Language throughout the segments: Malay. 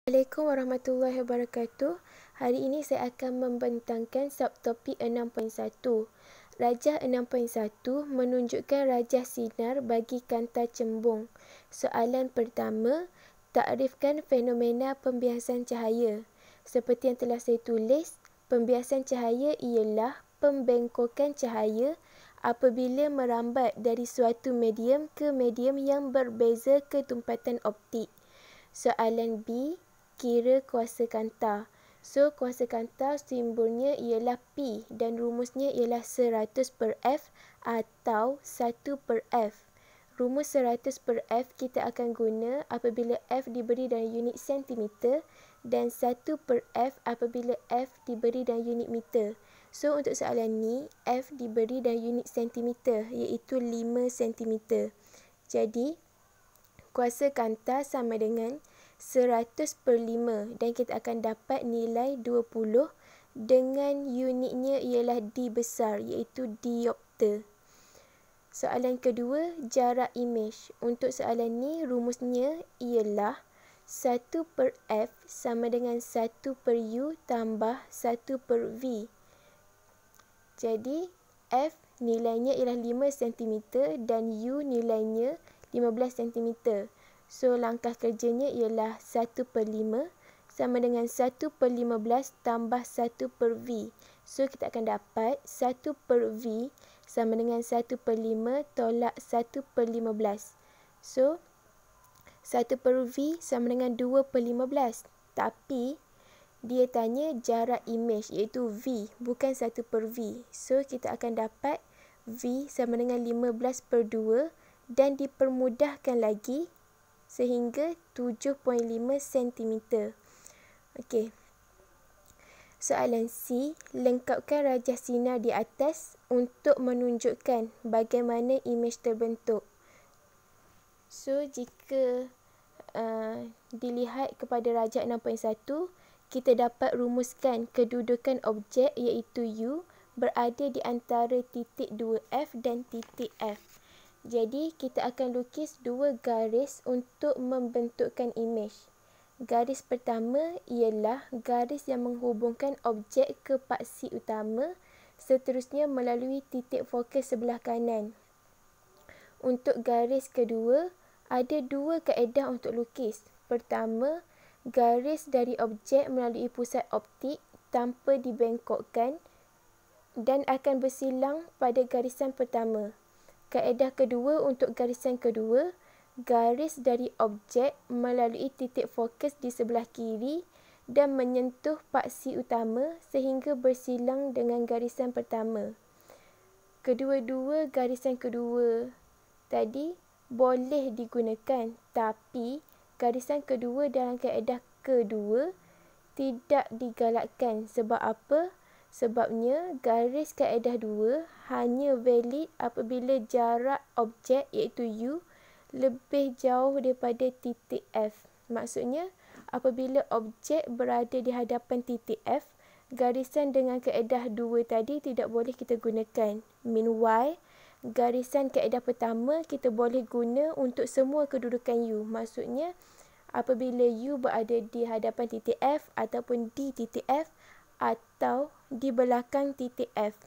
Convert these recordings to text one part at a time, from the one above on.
Assalamualaikum warahmatullahi wabarakatuh. Hari ini saya akan membentangkan subtopik 6.1. Rajah 6.1 menunjukkan rajah sinar bagi kanta cembung. Soalan pertama, takrifkan fenomena pembiasan cahaya. Seperti yang telah saya tulis, pembiasan cahaya ialah pembengkokan cahaya apabila merambat dari suatu medium ke medium yang berbeza ketumpatan optik. Soalan B, kira kuasa kanta. So, kuasa kanta simbolnya ialah P dan rumusnya ialah 100/F atau 1/F. Rumus 100/F kita akan guna apabila F diberi dalam unit sentimeter dan 1/F apabila F diberi dalam unit meter. So, untuk soalan ni, F diberi dalam unit sentimeter iaitu 5 cm. Jadi, kuasa kanta sama dengan 100/5 dan kita akan dapat nilai 20 dengan unitnya ialah D besar iaitu diopter. Soalan kedua, jarak imej. Untuk soalan ni rumusnya ialah 1/F sama dengan 1/U tambah 1/V. Jadi F nilainya ialah 5 cm dan U nilainya 15 cm. So, langkah kerjanya ialah 1/5 sama dengan 1/15 tambah 1/V. So, kita akan dapat 1/V sama dengan 1/5 tolak 1/15. So, 1/V sama dengan 2/15. Tapi, dia tanya jarak imej iaitu V, bukan 1/V. So, kita akan dapat V sama dengan 15/2 dan dipermudahkan lagi sehingga 7.5 cm. Okey. Soalan C, lengkapkan rajah sinar di atas untuk menunjukkan bagaimana imej terbentuk. So, jika dilihat kepada rajah 6.1, kita dapat rumuskan kedudukan objek iaitu U berada di antara titik 2F dan titik F. Jadi, kita akan lukis dua garis untuk membentukkan imej. Garis pertama ialah garis yang menghubungkan objek ke paksi utama, seterusnya melalui titik fokus sebelah kanan. Untuk garis kedua, ada dua kaedah untuk lukis. Pertama, garis dari objek melalui pusat optik tanpa dibengkokkan dan akan bersilang pada garisan pertama. Kaedah kedua untuk garisan kedua, garis dari objek melalui titik fokus di sebelah kiri dan menyentuh paksi utama sehingga bersilang dengan garisan pertama. Kedua-dua garisan kedua tadi boleh digunakan, tapi garisan kedua dalam kaedah kedua tidak digalakkan. Sebab apa? Sebabnya garis kaedah 2 hanya valid apabila jarak objek iaitu U lebih jauh daripada titik F. Maksudnya, apabila objek berada di hadapan titik F, garisan dengan kaedah 2 tadi tidak boleh kita gunakan. Meanwhile, garisan kaedah pertama kita boleh guna untuk semua kedudukan U. Maksudnya, apabila U berada di hadapan titik F ataupun di titik F atau di belakang titik F.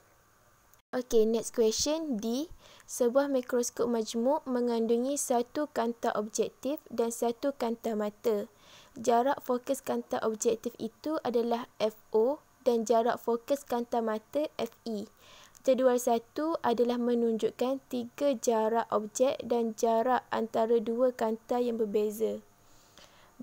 Okey, next question D. Sebuah mikroskop majmuk mengandungi satu kanta objektif dan satu kanta mata. Jarak fokus kanta objektif itu adalah FO dan jarak fokus kanta mata FE. Jadual 1 adalah menunjukkan 3 jarak objek dan jarak antara dua kanta yang berbeza.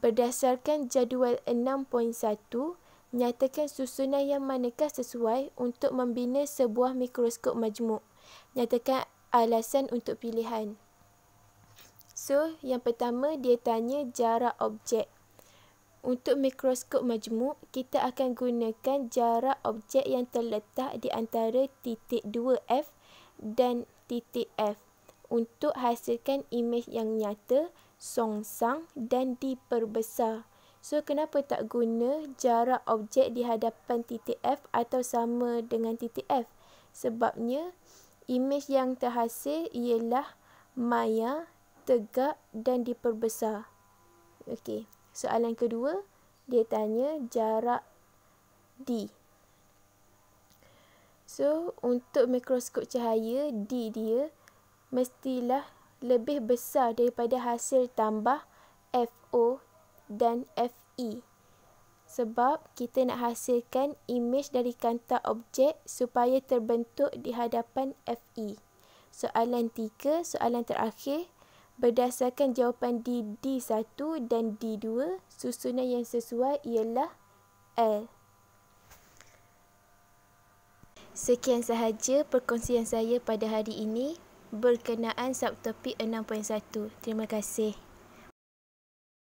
Berdasarkan jadual 6.1, nyatakan susunan yang manakah sesuai untuk membina sebuah mikroskop majmuk. Nyatakan alasan untuk pilihan. So, yang pertama dia tanya jarak objek. Untuk mikroskop majmuk, kita akan gunakan jarak objek yang terletak di antara titik 2F dan titik F untuk hasilkan imej yang nyata, songsang dan diperbesar. So, kenapa tak guna jarak objek di hadapan titik F atau sama dengan titik F? Sebabnya, imej yang terhasil ialah maya, tegak dan diperbesar. Okey, soalan kedua, Dia tanya jarak D. So, untuk mikroskop cahaya, D dia mestilah lebih besar daripada hasil tambah FO dan FE. Sebab kita nak hasilkan imej dari kanta objek supaya terbentuk di hadapan FE. Soalan 3, soalan terakhir. Berdasarkan jawapan D1 dan D2, susunan yang sesuai ialah L. Sekian sahaja perkongsian saya pada hari ini berkenaan subtopik 6.1. Terima kasih.